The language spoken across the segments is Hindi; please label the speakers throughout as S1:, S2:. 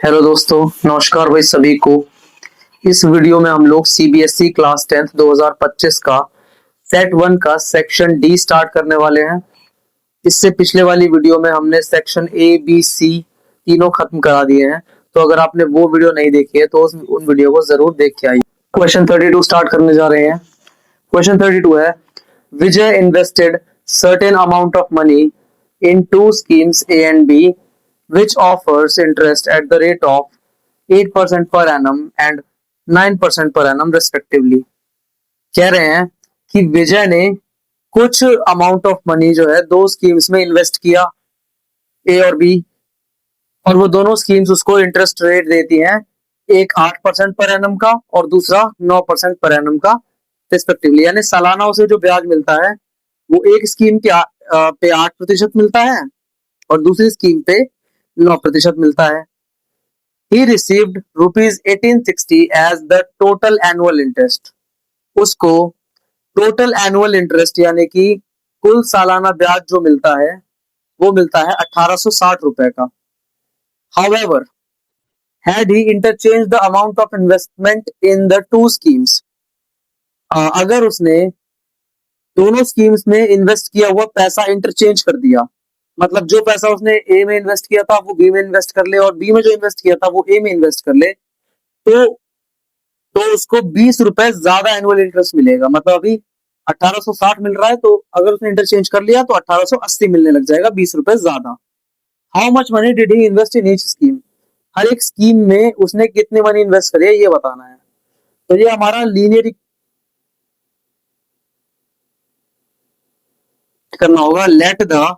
S1: हेलो दोस्तों, नमस्कार भाई सभी को। इस वीडियो में हम लोग सीबीएसई क्लास 10th 2025 का सेट वन का सेक्शन डी स्टार्ट करने वाले हैं। इससे पिछले वाली वीडियो में हमने सेक्शन ए बी सी तीनों खत्म करा दिए हैं। तो अगर आपने वो वीडियो नहीं देखी है तो उन वीडियो को जरूर देख के आइए। क्वेश्चन 32 स्टार्ट करने जा रहे हैं। क्वेश्चन 32 है, Vijay invested certain amount of money in two schemes A and B which offers interest at the rate of 8% per annum and 9% per annum respectively। कह रहे हैं कि विजय ने कुछ अमाउंट ऑफ मनी जो है दो स्कीम्स में इन्वेस्ट किया, ए और बी, और वो दोनों स्कीम्स उसको इंटरेस्ट रेट देती हैं, एक 8% पर एनम का और दूसरा 9% पर एनम का रिस्पेक्टिवली। यानी सालाना उसे जो ब्याज मिलता है वो एक स्कीम के पे 8% मिलता है और दूसरी स्कीम पे 9% मिलता है। He received rupees 1860 as the total annual interest। उसको टोटल एनुअल इंटरेस्ट यानी कि कुल सालाना ब्याज जो मिलता है वो मिलता है 1860 रुपए का। However, had he interchanged the amount of investment in the two schemes, अगर उसने दोनों स्कीम्स में इन्वेस्ट किया हुआ पैसा इंटरचेंज कर दिया, मतलब जो पैसा उसने ए में इन्वेस्ट किया था वो बी में इन्वेस्ट कर ले और बी में जो इन्वेस्ट किया था वो ए में इन्वेस्ट कर ले, तो उसको 20 रुपए ज्यादा एनुअल इंटरेस्ट मिलेगा। मतलब अभी 1860 मिल रहा है, तो अगर उसने इंटरचेंज कर लिया तो 1880 मिलने लग जाएगा, 20 रुपए ज्यादा। How much money did he invest in each scheme. हर एक स्कीम में उसने कितने मनी इन्वेस्ट करे ये बताना है। तो ये हमारा लीनियर करना होगा। Let the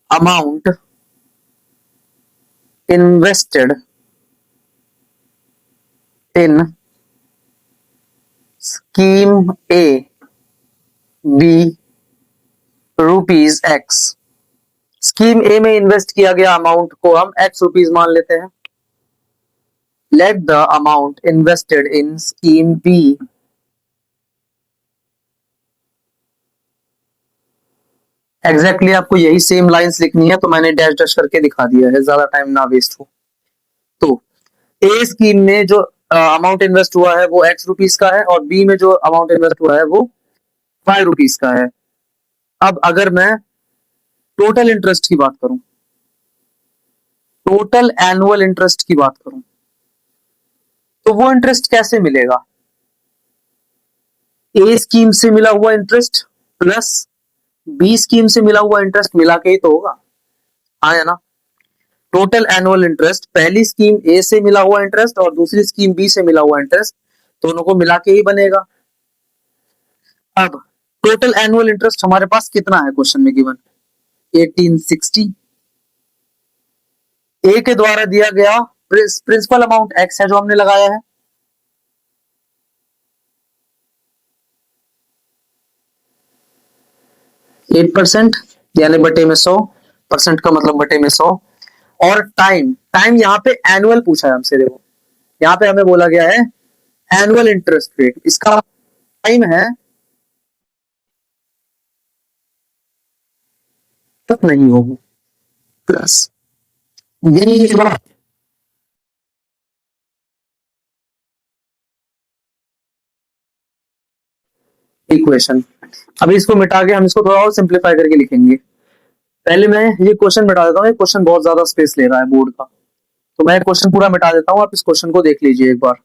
S1: amount invested in scheme A be rupees X. Scheme A में इन्वेस्ट किया गया अमाउंट को हम एक्स रुपीज मान लेते हैं। Late the amount invested in scheme B exactly आपको यही सेम लाइंस लिखनी है, तो मैंने डैश डैश करके दिखा दिया है, ज्यादा टाइम ना वेस्ट हो। तो ए स्कीम में जो अमाउंट इन्वेस्ट हुआ है वो एक्स रुपीज का है और बी में जो अमाउंट इन्वेस्ट हुआ है वो ₹5 का है। अब अगर मैं टोटल इंटरेस्ट की बात करूं, टोटल एनुअल इंटरेस्ट की बात करूं, तो वो इंटरेस्ट कैसे मिलेगा? ए स्कीम से मिला हुआ इंटरेस्ट प्लस बी स्कीम से मिला हुआ इंटरेस्ट मिला के ही तो होगा, आया ना। टोटल एनुअल इंटरेस्ट, पहली स्कीम ए से मिला हुआ इंटरेस्ट और दूसरी स्कीम बी से मिला हुआ इंटरेस्ट, दोनों को मिला के ही बनेगा। अब टोटल एनुअल इंटरेस्ट हमारे पास कितना है क्वेश्चन में गिवन? 1860। ए के द्वारा दिया गया प्रिंसिपल अमाउंट एक्स है जो हमने लगाया है, एट परसेंट यानी बटे में 100%, का मतलब बटे में 100। और टाइम, टाइम यहाँ पे एनुअल पूछा है हमसे। देखो यहाँ पे हमें बोला गया है एनुअल इंटरेस्ट रेट, इसका टाइम है तक नहीं होगी प्लस यही इक्वेशन। अभी इसको मिटा के हम इसको थोड़ा और सिंप्लीफाई करके लिखेंगे। पहले मैं ये क्वेश्चन मिटा देता हूँ, ये क्वेश्चन बहुत ज्यादा स्पेस ले रहा है बोर्ड का, तो मैं क्वेश्चन पूरा मिटा देता हूँ, आप इस क्वेश्चन को देख लीजिए एक बार।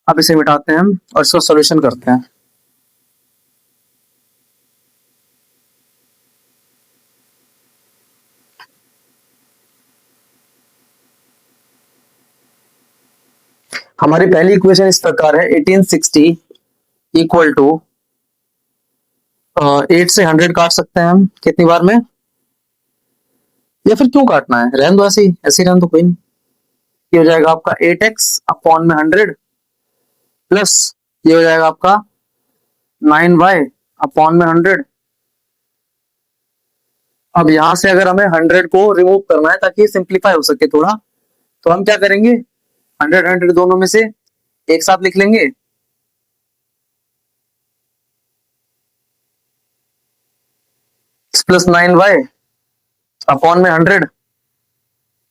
S1: अब इसे मिटाते हैं हम और इसका सॉल्यूशन करते हैं। हमारी पहली इक्वेशन इस प्रकार है, 1860 इक्वल टू 8 से 100 काट सकते हैं हम कितनी बार में, या फिर क्यों काटना है, रहने दो ऐसे ही, ऐसे ही रहने दो, कोई नहीं। ये हो जाएगा आपका 8x अपॉन में 100 प्लस ये हो जाएगा आपका 9y अपॉन में 100। अब यहां से अगर हमें 100 को रिमूव करना है ताकि सिंप्लीफाई हो सके थोड़ा, तो हम क्या करेंगे, 100 दोनों में से एक साथ लिख लेंगे, प्लस 9y अपॉन में 100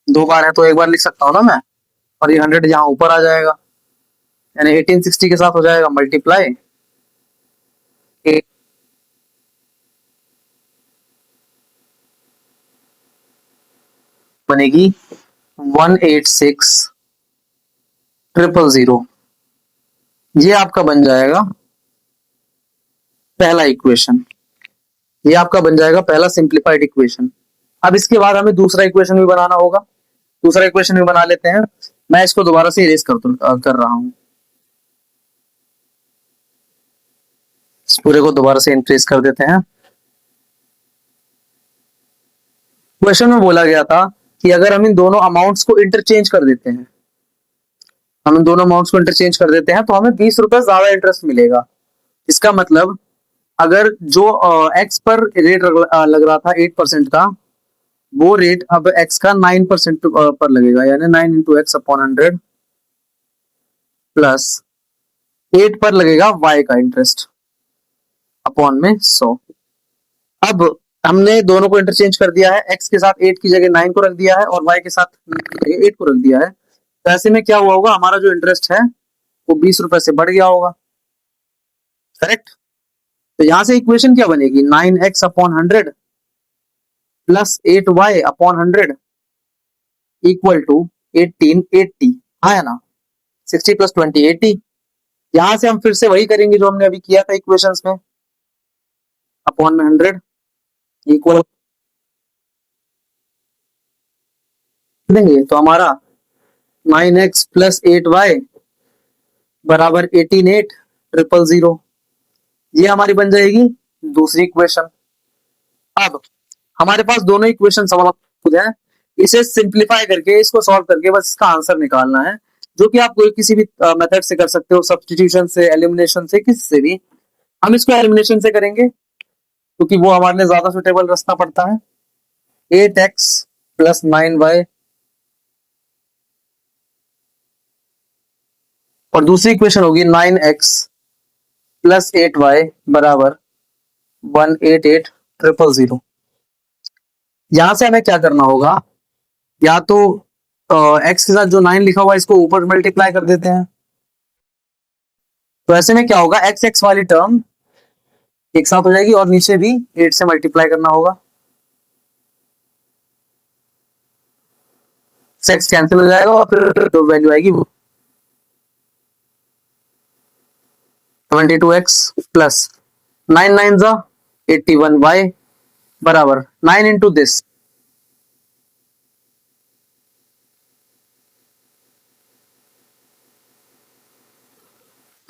S1: दो बार है तो एक बार लिख सकता हूँ ना मैं, और ये 100 यहाँ ऊपर आ जाएगा, यानी 1860 के साथ हो जाएगा मल्टीप्लाई बनेगी 186,000। ये आपका बन जाएगा पहला इक्वेशन, ये आपका बन जाएगा पहला सिंप्लीफाइड इक्वेशन। अब इसके बाद हमें दूसरा इक्वेशन भी बनाना होगा, दूसरा इक्वेशन भी बना लेते हैं। मैं इसको दोबारा से इरेज कर रहा हूं, इस पूरे को दोबारा से इंक्रीज कर देते हैं। क्वेश्चन में बोला गया था कि अगर हम इन दोनों अमाउंट्स को इंटरचेंज कर देते हैं, हम इन दोनों अमाउंट्स को इंटरचेंज कर देते हैं तो हमें 20 रुपए ज्यादा इंटरेस्ट मिलेगा। इसका मतलब अगर जो एक्स पर रेट लग रहा था 8% का, वो रेट अब एक्स का 9% पर लगेगा, यानी 9 इंटू एक्स अपॉन 100 प्लस 8 पर लगेगा वाई का इंटरेस्ट अपॉन में 100। अब हमने दोनों को इंटरचेंज कर दिया है, एक्स के साथ 8 की जगह 9 को रख दिया है और वाई के साथ 9 की जगह 8 को रख दिया है। तो ऐसे में क्या हुआ होगा, हमारा जो इंटरेस्ट है वो 20 रुपए से बढ़ गया होगा, करेक्ट। तो यहां से इक्वेशन क्या बनेगी, 9x upon 100 plus 8y upon 100 equal to 1880, हाँ है ना, 60 प्लस 20 80। यहां से हम फिर से वही करेंगे जो हमने अभी किया था इक्वेशंस में, अपॉन में 100 इक्वल देंगे तो हमारा 9x प्लस 8y बराबर 18,800। ये हमारी बन जाएगी दूसरी इक्वेशन। अब हमारे पास दोनों इक्वेशन मौजूद है, इसे सिंप्लीफाई करके, इसको सॉल्व करके बस इसका आंसर निकालना है, जो कि आप कोई किसी भी मेथड से कर सकते हो, सब्स्टिट्यूशन से, एलिमिनेशन से, किसी से भी। हम इसको एलिमिनेशन से करेंगे क्योंकि वो हमारे लिए ज्यादा सुटेबल रास्ता पड़ता है। 8x प्लस 9y और दूसरी इक्वेशन होगी 9x प्लस 8y बराबर 188,000। यहां से हमें क्या करना होगा, या तो x के साथ जो 9 लिखा हुआ है इसको ऊपर मल्टीप्लाई कर देते हैं, तो ऐसे में क्या होगा, एक्स एक्स वाली टर्म एक साथ हो जाएगी और नीचे भी 8 से मल्टीप्लाई करना होगा, एक्स कैंसिल हो जाएगा और फिर जो वैल्यू आएगी वो 22x प्लस 9 9 जा 81y बराबर 9 इंटू दिस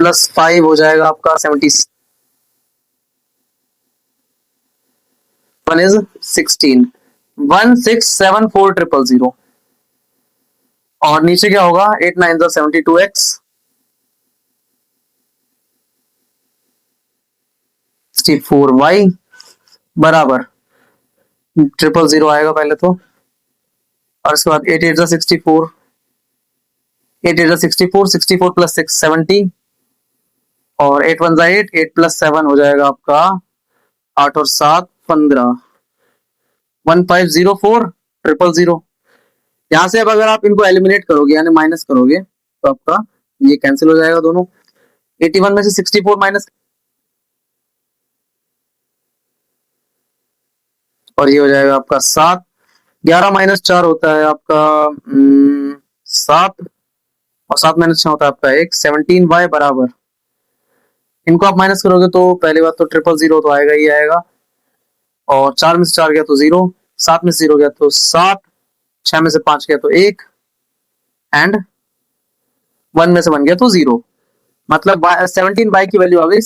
S1: प्लस 5 हो जाएगा आपका 70, 1 इज 16, 1674000। और नीचे क्या होगा, 8 9 जा 72x 64y बराबर 000 आएगा पहले तो, और इसके बाद 8 8 जा 64, 8 8 जा 64, 64 प्लस 6 70 और 8 1 जा 8, 8 प्लस 7 हो जाएगा आपका 8 और 7 15, 1504,000। यहां से अब अगर आप इनको एलिमिनेट करोगे यानी माइनस करोगे तो आपका ये कैंसिल हो जाएगा दोनों, 81 में से 64 माइनस और ये हो जाएगा आपका 7, 11 माइनस 4 होता है आपका 7 और 7 माइनस 6 होता है आपका 1, 17y बराबर, इनको आप माइनस करोगे तो पहली बात तो 000 तो आएगा ही आएगा, और 4 में से 4 गया तो 0, 7 में से 0 गया तो 7, 6 में से 5 गया तो 1 एंड 1 में से 1 गया तो 0, मतलब 17 बाई की वैल्यू आ गई,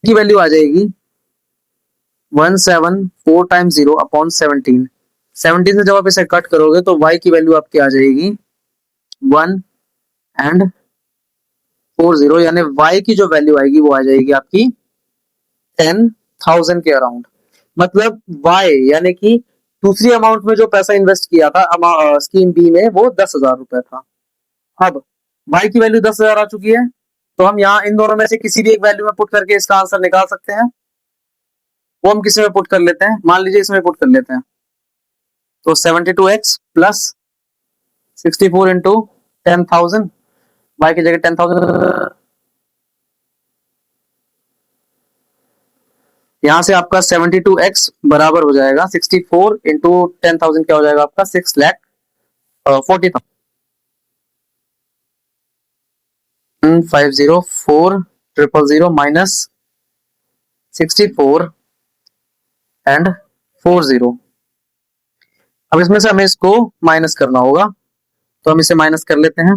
S1: की वैल्यू आ जाएगी 174 टाइम्स 0 अपॉन 17। 17 से जब आप इसे कट करोगे तो y की वैल्यू आपकी आ जाएगी 1 एंड 40, यानी y की जो वैल्यू आएगी वो आ जाएगी आपकी 10,000 के अराउंड। मतलब y यानी कि दूसरी अमाउंट में जो पैसा इन्वेस्ट किया था स्कीम बी में वो 10,000 रुपए था। अब y की वैल्यू 10,000 आ चुकी है, तो हम यहाँ इन दोनों में से किसी भी एक वैल्यू में पुट करके इसका आंसर निकाल सकते हैं। वो हम किसी में पुट कर लेते हैं, मान लीजिए इसमें पुट कर लेते हैं, तो 72x प्लस 64 इंटू 10,000, y की जगह 10,000, यहां से आपका 72x बराबर हो जाएगा 64 इंटू 10,000, क्या हो जाएगा आपका 6,40,000। 504,000 माइनस 64 एंड 40। अब इसमें से हमें इसको माइनस करना होगा, तो हम इसे माइनस कर लेते हैं।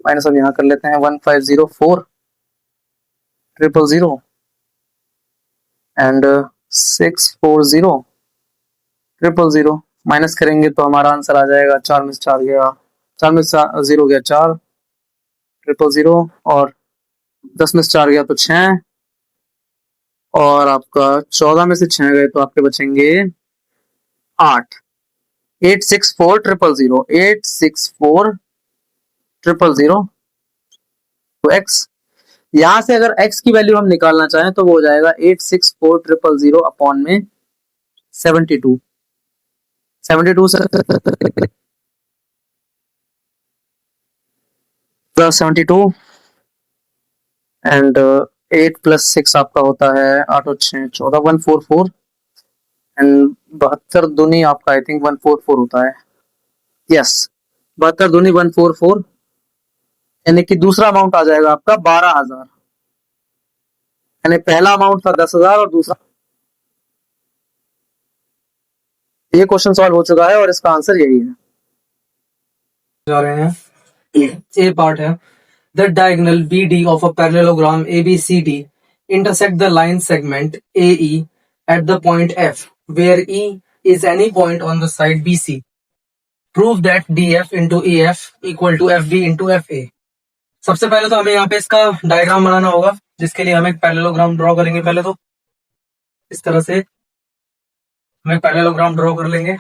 S1: माइनस हम यहां कर लेते हैं 1504,000 एंड 640,000। माइनस करेंगे तो हमारा आंसर आ जाएगा, 4 में से 4 गया, 4 में से 0 गया 4, 000 और 10 में से 4 गया तो 6, और आपका 14 में से 6 गए तो आपके बचेंगे 8। 864,000, 864,000 तो x, यहां से अगर x की वैल्यू हम निकालना चाहें तो वो हो जाएगा 864,000 अपॉन में 72। 72 से प्लस 72 एंड 8 प्लस 6 आपका होता है 8 और 6 14, 144 एंड 72 दूनी आपका आई थिंक 144 होता है। यस, 72 दूनी 144, यानी कि दूसरा अमाउंट आ जाएगा आपका 12,000। यानी पहला अमाउंट था 10,000 और दूसरा, ये क्वेश्चन सॉल्व हो चुका है और इसका आंसर यही है।
S2: जा रहे हैं, ए पार्ट है, the diagonal BD of a parallelogram ABCD intersect the line segment AE at the point F where E is any point on the side BC. Prove that DF into EF equal to FB into FA. सबसे पहले तो हमें यहाँ पे इसका डायग्राम बनाना होगा, जिसके लिए हम एक पैरेललोग्राम ड्रॉ करेंगे। पहले तो इस तरह से हम एक पैरेललोग्राम ड्रॉ कर लेंगे।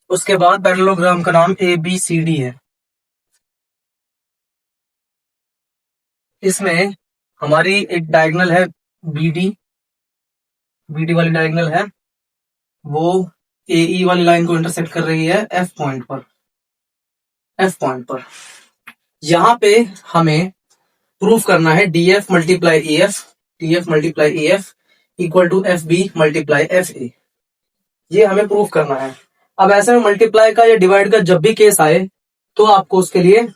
S2: उसके बाद पैरेललोग्राम का नाम ABCD है। इसमें हमारी एक डायगोनल है BD वाली डायगोनल है, वो AE वाली लाइन को इंटरसेक्ट कर रही है F पॉइंट पर। यहां पे हमें प्रूफ करना है DF multiply EF equal to FB multiply FA। ये हमें प्रूफ करना है। अब ऐसे में मल्टीप्लाई का या डिवाइड का जब भी केस आए तो आपको उसके लिए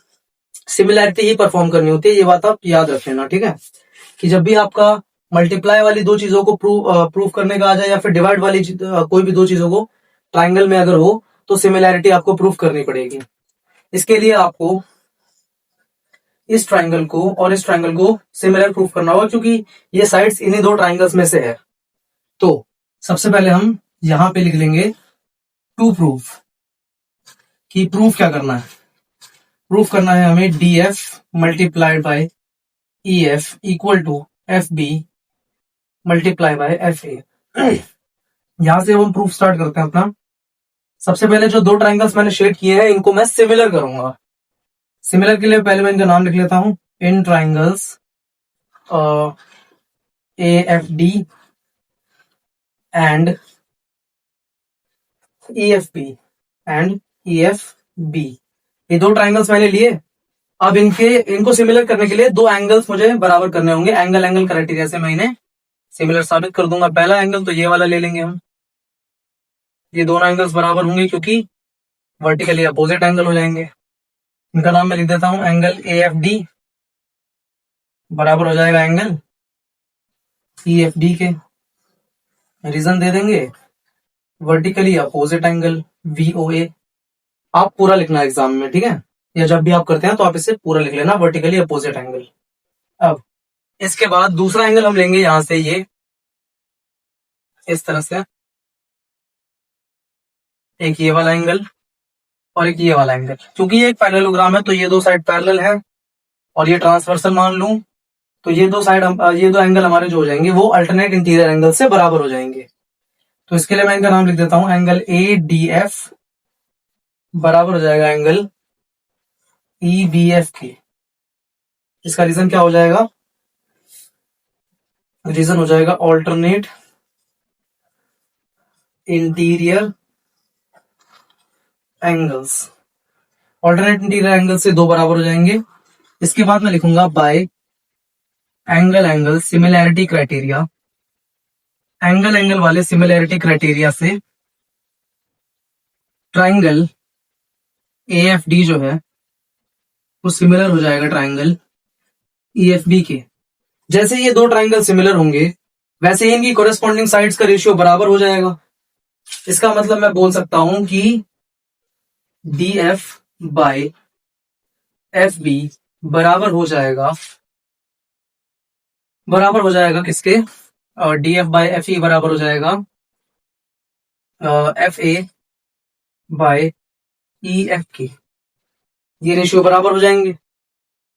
S2: सिमिलैरिटी ही परफॉर्म करनी होती है। ये बात आप याद रख लेना, ठीक है, कि जब भी आपका मल्टीप्लाई वाली दो चीजों को प्रूफ करने का आ जाए या फिर डिवाइड वाली कोई भी दो चीजों को ट्राइंगल में अगर हो तो सिमिलैरिटी आपको प्रूफ करनी पड़ेगी। इसके लिए आपको इस ट्राइंगल को और इस ट्राइंगल को सिमिलर प्रूफ करना होगा, क्योंकि ये साइड्स इन्हीं दो ट्राइंगल्स में से है। तो सबसे पहले हम यहां पे लिख लेंगे टू प्रूफ, कि प्रूफ क्या करना है। प्रूफ करना है हमें DF multiplied by EF equal to FB multiply by FA। यहां से हम प्रूफ स्टार्ट करते हैं अपना। सबसे पहले जो दो ट्राइंगल्स मैंने शेड किए हैं इनको मैं सिमिलर करूंगा। सिमिलर के लिए पहले मैं इनका नाम लिख लेता हूं, in triangles AFD and EFB and EFB। ये दो ट्राइंगल्स मैंने लिए। अब इनको सिमिलर करने के लिए दो एंगल्स मुझे बराबर करने होंगे। एंगल क्राइटेरिया से मैं इन्हें सिमिलर साबित कर दूंगा। पहला एंगल तो ये वाला ले लेंगे हम, ये दोनों एंगल्स बराबर होंगे क्योंकि वर्टिकली अपोजिट एंगल हो जाएंगे। इनका नाम मैं लिख देता हूं, एंगल AFD बराबर हो जाएगा एंगल EFD के। रीजन दे देंगे वर्टिकली अपोजिट एंगल VOA। आप पूरा लिखना एग्जाम में, ठीक है, या जब भी आप करते हैं तो आप इसे पूरा लिख लेना, वर्टिकली अपोजिट एंगल। अब इसके बाद दूसरा एंगल हम लेंगे यहां से, ये इस तरह से, एक ये वाला एंगल और एक ये वाला एंगल। क्योंकि ये एक पैरेललोग्राम है तो ये दो साइड पैरेलल है और ये ट्रांसवर्सल मान लूं तो ये दो एंगल हमारे जो हो जाएंगे वो अल्टरनेट इंटीरियर एंगल से बराबर हो जाएंगे। तो इसके लिए मैं इनका नाम लिख देता हूं, एंगल ADF बराबर हो जाएगा एंगल EBF के। इसका रीजन क्या हो जाएगा, रीजन हो जाएगा alternate interior angles, alternate interior angle से दो बराबर हो जाएंगे। इसके बाद मैं लिखूंगा bye angle similarity criteria, angle वाले सिमिलैरिटी क्राइटेरिया से ट्राइंगल AFD जो है वो सिमिलर हो जाएगा ट्राइंगल EFB के। जैसे ये दो ट्राइंगल सिमिलर होंगे वैसे ही इनकी कोरेस्पॉन्डिंग साइड्स का रेशियो बराबर हो जाएगा। इसका मतलब मैं बोल सकता हूं कि DF बाय FB बराबर हो जाएगा किसके, और DF बाय FE बराबर हो जाएगा FA बाय EF के। ये रेशियो बराबर हो जाएंगे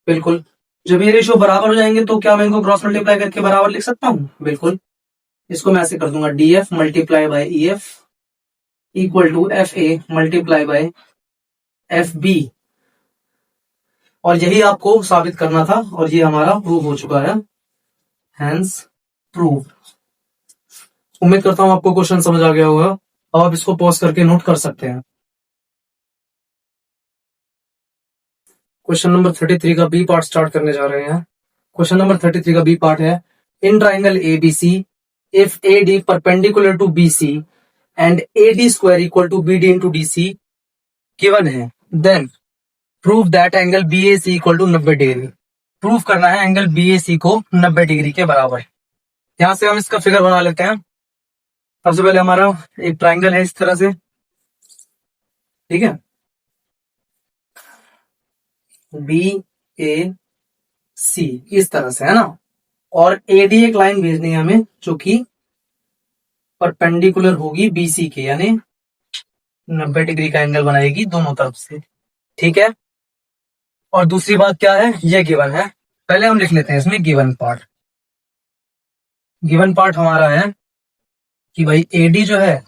S2: बिल्कुल। जब ये रेशियो बराबर हो जाएंगे तो क्या मैं इनको क्रॉस मल्टीप्लाई करके बराबर लिख सकता हूँ? बिल्कुल। इसको मैं ऐसे कर दूंगा DF multiply by EF equal to FA multiply by FB, और यही आपको साबित करना था और ये हमारा प्रूव हो चुका है, हैंस प्रूव। उम्मीद करता हूं आपको क्वेश्चन समझ आ गया होगा। अब आप इसको पॉज करके नोट कर सकते हैं। क्वेश्चन नंबर 33 का बी पार्ट स्टार्ट करने जा रहे हैं। क्वेश्चन नंबर 33 का बी पार्ट है, in triangle ABC if AD perpendicular to BC and AD square equal to BD into DC given है, then prove that angle BAC equal to 90 degree. Prove करना है एंगल BAC को 90 डिग्री के बराबर। यहां से हम इसका फिगर बना लेते हैं। सबसे पहले हमारा एक ट्राइंगल है इस तरह से, ठीक है, BAC इस तरह से है ना, और AD एक लाइन भेजनी है हमें जो कि परपेंडिकुलर होगी BC के, यानी 90 डिग्री का एंगल बनाएगी दोनों तरफ से, ठीक है। और दूसरी बात क्या है, ये गिवन है। पहले हम लिख लेते हैं इसमें गिवन पार्ट। गिवन पार्ट हमारा है कि भाई AD जो है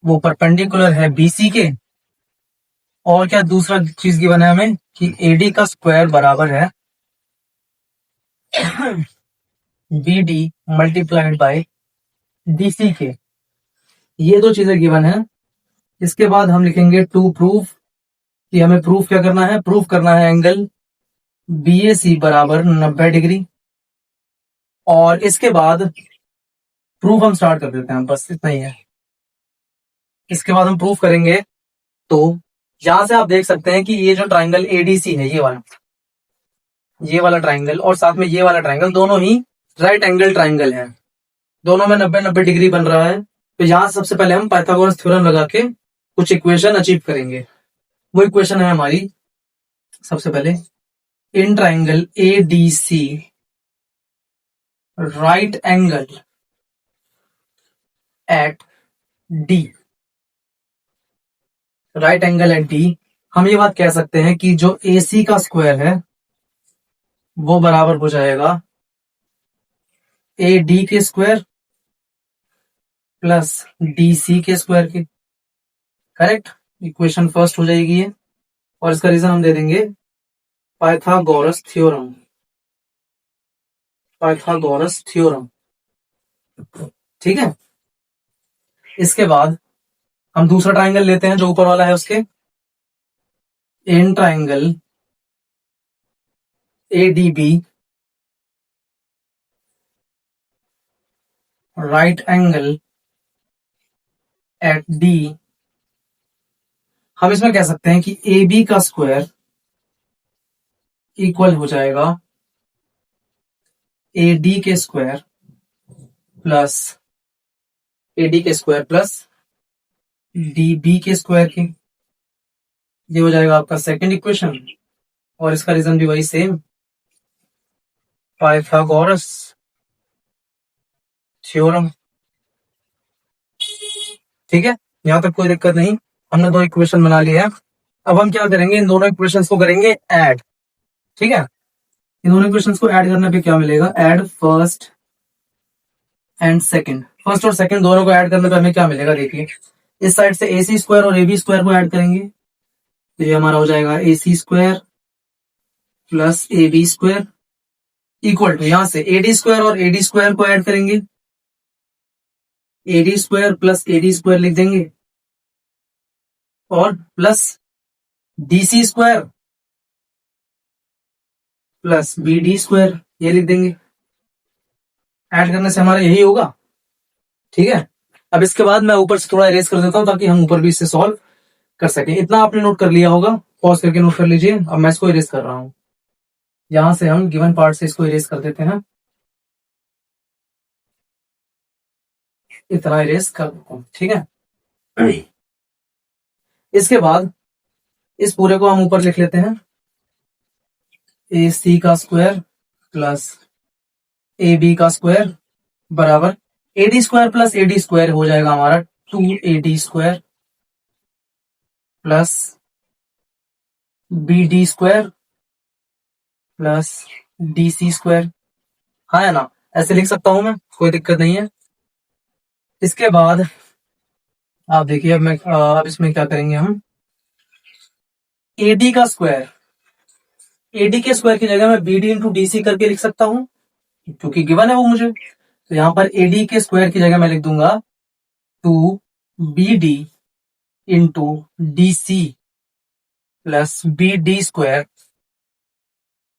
S2: वो परपेंडिकुलर है BC के, और क्या दूसरा चीज गिवन है हमें कि AD का स्क्वायर बराबर है BD मल्टीप्लाइड बाय DC के। ये दो चीजें गिवन है। इसके बाद हम लिखेंगे टू प्रूफ, कि हमें प्रूफ क्या करना है, प्रूफ करना है एंगल BAC बराबर 90 डिग्री। और इसके बाद प्रूफ हम स्टार्ट कर देते हैं, बस इतना ही है। इसके बाद हम प्रूफ करेंगे तो यहां से आप देख सकते हैं कि ये जो ट्राइंगल ADC है, ये वाला ट्राइंगल और साथ में ये वाला ट्राइंगल दोनों ही राइट एंगल ट्राइंगल है, दोनों में 90-90 डिग्री बन रहा है। तो यहां सबसे पहले हम पाइथागोरस थ्योरम लगा के कुछ इक्वेशन अचीव करेंगे। वो इक्वेशन है हमारी, सबसे पहले in triangle ADC right angle at D, right angle at D, हम ये बात कह सकते हैं कि जो AC का स्क्वायर है वो बराबर हो जाएगा AD के स्क्वायर प्लस DC के स्क्वायर के, करेक्ट। इक्वेशन फर्स्ट हो जाएगी ये, और इसका रीजन हम दे देंगे पाइथागोरस थ्योरम, पाइथागोरस थ्योरम, ठीक है। इसके बाद हम दूसरा ट्राइंगल लेते हैं जो ऊपर वाला है उसके, in triangle ADB right angle at D, हम इसमें कह सकते हैं कि AB का स्क्वायर इक्वल हो जाएगा AD के स्क्वायर प्लस AD के स्क्वायर प्लस DB के स्क्वायर के। ये हो जाएगा आपका सेकंड इक्वेशन, और इसका रीजन भी वही सेम, पाइथागोरस थ्योरम, ठीक है। यहां तक कोई दिक्कत नहीं, हमने दो इक्वेशन बना लिए हैं। अब हम क्या करेंगे, इन दोनों इक्वेशंस को करेंगे ऐड, ठीक है। इन दोनों इक्वेशंस को ऐड करने पे क्या मिलेगा, add first and second, first और सेकंड दोनों को ऐड करने पे हमें क्या मिलेगा, देखिए इस साइड से AC स्क्वायर और AB स्क्वायर को ऐड करेंगे तो ये हमारा हो जाएगा AC square plus AB square equal to, यहां से AD स्क्वायर और AD स्क्वायर को ऐड करेंगे, AD square plus AD square लिख देंगे, और plus DC square plus BD square, ये लिख देंगे। ऐड करने से हमारा यही होगा, ठीक है। अब इसके बाद मैं ऊपर से थोड़ा इरेज कर देता हूं ताकि हम ऊपर भी इससे सॉल्व कर सकें। इतना आपने नोट कर लिया होगा, पॉज करके नोट कर लीजिए। अब मैं इसको इरेज कर रहा हूं, यहां से हम गिवन पार्ट से इसको इरेज कर देते हैं। इतना इरेज कर देता हूं, ठीक है। इसके बाद इस पूरे को हम ऊपर लिख लेते हैं, AC का स्क्वायर प्लस AB का स्क्वायर बराबर AD square plus AD square हो जाएगा हमारा 2AD square plus BD square plus DC square. हाँ है ना, ऐसे लिख सकता हूं मैं, कोई दिक्कत नहीं है। इसके बाद आप देखिए, अब इसमें क्या करेंगे हम, AD का स्क्वायर, AD के स्क्वायर की जगह मैं BD इंटू DC करके लिख सकता हूं क्योंकि गिवन है वो मुझे। तो यहां पर AD के स्क्वायर की जगह मैं लिख दूंगा 2BD into DC plus BD square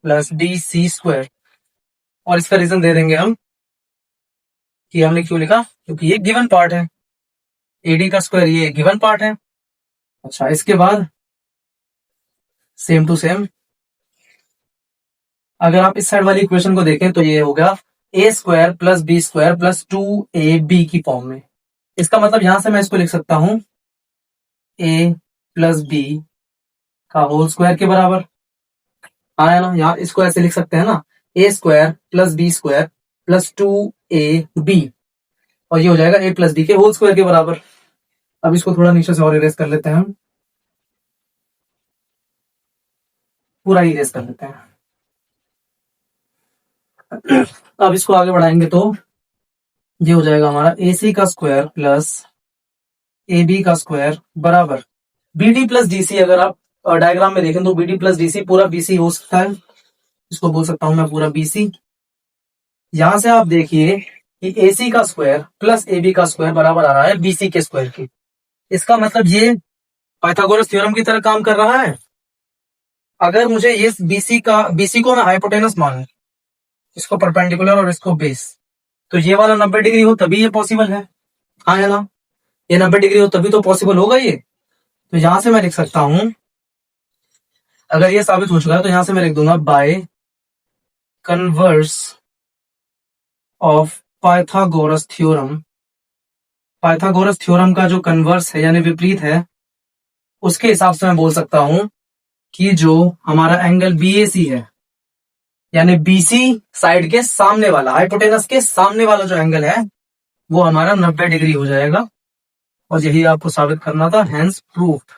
S2: plus DC square. और इसका रीजन दे देंगे हम कि हमने क्यों लिखा, क्योंकि ये गिवन पार्ट है। AD का स्क्वायर ये गिवन पार्ट है। अच्छा, इसके बाद सेम टू सेम अगर आप इस साइड वाली इक्वेशन को देखें तो ये हो गया A square plus B square plus 2AB की फॉर्म में। इसका मतलब यहां से मैं इसको लिख सकता हूं A प्लस B का होल स्क्वायर के बराबर। आया ना, यहाँ इसको ऐसे लिख सकते हैं ना, A square plus B square plus 2AB, और ये हो जाएगा A प्लस B के होल स्क्वायर के बराबर। अब इसको थोड़ा नीचे से और इरेज कर लेते हैं हम, पूरा इरेज कर लेते हैं। अब इसको आगे बढ़ाएंगे तो ये हो जाएगा हमारा AC का स्क्वायर प्लस AB का स्क्वायर बराबर BD प्लस DC। अगर आप डायग्राम में देखें तो BD प्लस DC पूरा BC हो सकता है, इसको बोल सकता हूं मैं पूरा BC। यहां से आप देखिए कि AC का स्क्वायर प्लस AB का स्क्वायर बराबर आ रहा है BC के स्क्वायर की। इसका मतलब ये पाइथागोरस थ्योरम की तरह काम कर रहा है। अगर मुझे ये BC को ना हाइपोटेनस मानूं, इसको परपेंडिकुलर और इसको बेस, तो ये वाला 90 डिग्री हो तभी ये पॉसिबल है। हाँ है ना, ये 90 डिग्री हो तभी तो पॉसिबल होगा ये। तो यहां से मैं लिख सकता हूं, अगर ये साबित हो चुका है तो यहां से मैं लिख दूंगा by converse of Pythagoras theorem. Pythagoras theorem का जो कन्वर्स है यानी विपरीत है, उसके हिसाब से मैं बोल सकता हूं कि जो हमारा एंगल BAC है यानी BC साइड के सामने वाला, हाइपोटेनस के सामने वाला जो एंगल है वो हमारा 90 डिग्री हो जाएगा। और यही आपको साबित करना था, हेंस प्रूफ्ड।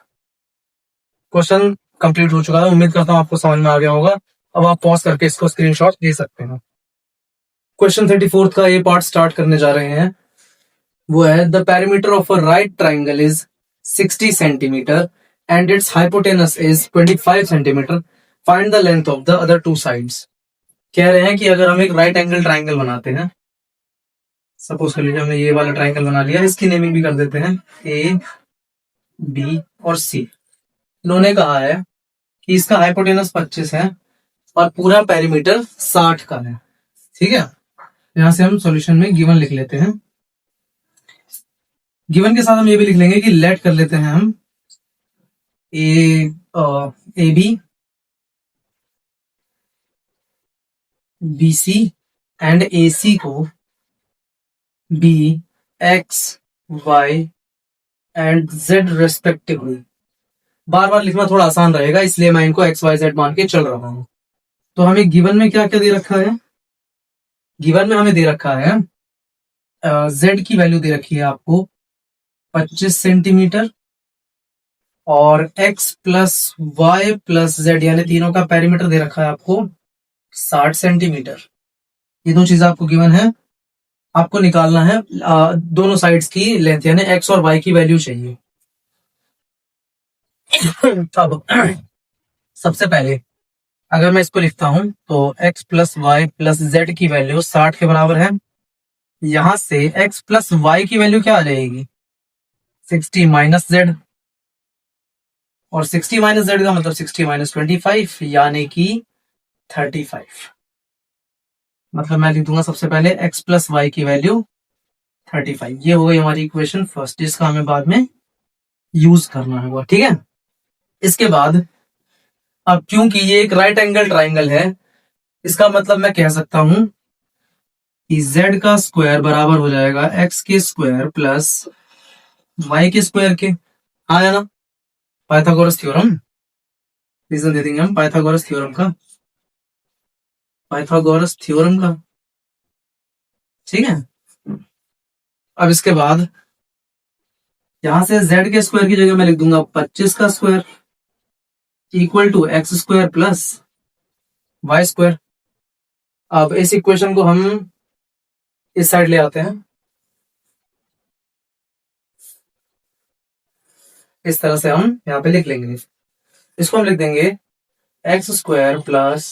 S2: क्वेश्चन कंप्लीट हो चुका है, उम्मीद करता हूं आपको समझ में आ गया होगा। अब आप पॉज करके इसको स्क्रीनशॉट ले सकते हैं। क्वेश्चन 34 का ये पार्ट स्टार्ट करने जा रहे हैं, वो है the perimeter of a right triangle is 60 centimetre and it's hypotenuse is 25 centimetre, find the length of the other two sides. कह रहे हैं कि अगर हम एक राइट एंगल ट्राइंगल बनाते हैं, सपोज कर लीजिए हमने ये वाला ट्राइंगल बना लिया, इसकी नेमिंग भी कर देते हैं A, B और C। इन्होंने कहा है कि इसका हाइपोटेनस 25 है और पूरा पेरीमीटर 60 का है, ठीक है। यहां से हम सॉल्यूशन में गिवन लिख लेते हैं। गिवन के साथ हम ये भी लिख लेंगे कि लेट कर लेते हैं हम AB BC एंड AC को B X Y एंड Z रेस्पेक्टिवली। बार बार लिखना थोड़ा आसान रहेगा, इसलिए मैं इनको XYZ मान के चल रहा हूं। तो हमें गिवन में क्या क्या दे रखा है, गिवन में हमें दे रखा है Z की वैल्यू दे रखी है आपको 25 सेंटीमीटर और X plus Y plus Z यानी तीनों का पेरीमीटर दे रखा है आपको 60 सेंटीमीटर। ये दो चीजें आपको गिवन है, आपको निकालना है दोनों साइड्स की लेंथ यानी X और Y की वैल्यू चाहिए। अब सबसे पहले अगर मैं इसको लिखता हूं तो X plus Y plus Z की वैल्यू 60 के बराबर है। यहां से X प्लस वाई की वैल्यू क्या आ जाएगी 60 माइनस Z, और 60 माइनस जेड का मतलब 60 माइनस 25 यानी कि 35। मतलब मैं लिख दूंगा सबसे पहले x प्लस वाई की वैल्यू 35। ये हो गई हमारी इक्वेशन फर्स्ट, जिसका हमें बाद में यूज करना है। ठीक है, इसके बाद अब क्योंकि ये एक राइट एंगल ट्राइंगल है, इसका मतलब मैं कह सकता हूं कि z का स्क्वायर बराबर हो जाएगा x के स्क्वायर प्लस y के स्क्वायर के। हाँ है ना, पाइथागोरस थ्योरम, रीजन दे देंगे हम पाइथागोरस थ्योरम का, पाइथागोरस थ्योरम का। ठीक है, अब इसके बाद यहां से z के स्क्वायर की जगह मैं लिख दूंगा 25 का square equal to X square plus Y square. अब इस इक्वेशन को हम इस साइड ले आते हैं, इस तरह से हम यहाँ पे लिख लेंगे। इसको हम लिख देंगे X square plus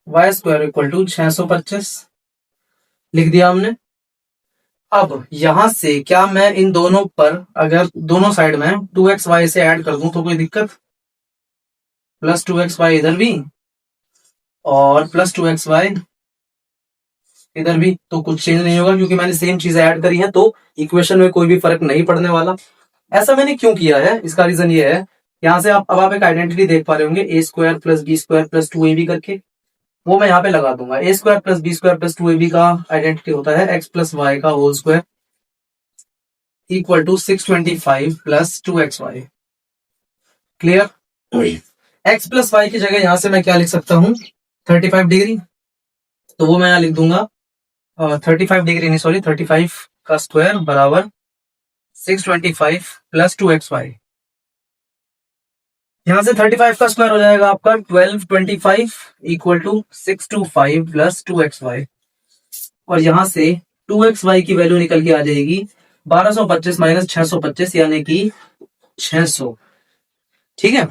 S2: Y square equal to 625, लिख दिया हमने। अब यहां से क्या मैं इन दोनों पर अगर दोनों साइड में 2xy से ऐड कर दूं तो कोई दिक्कत? प्लस 2xy इधर भी और प्लस 2xy इधर भी, तो कुछ चेंज नहीं होगा क्योंकि मैंने सेम चीजें ऐड करी हैं, तो इक्वेशन में कोई भी फर्क नहीं पड़ने वाला। ऐसा मैंने क्यों किया है, इसका रीजन ये है, यहां से आप एक आइडेंटिटी देख पा रहे होंगे A square plus B square plus 2ab करके, वो मैं यहाँ पे लगा दूंगा। A square plus B square plus 2ab का आइडेंटिटी होता है एक्स प्लस वाई का whole square equal to 625 plus 2xy। Clear? X plus Y की जगह यहां से मैं क्या लिख सकता हूं, 35 डिग्री, तो वो मैं यहां लिख दूंगा 35 डिग्री नहीं सॉरी 35 का स्क्वायर बराबर 625 प्लस 2xy। यहां से 35 का स्क्वायर हो जाएगा आपका 1225 इक्वल टू 625 प्लस 2xy, और यहां से 2xy की वैल्यू निकल के आ जाएगी 1225 माइनस 625 यानी कि 600। ठीक है,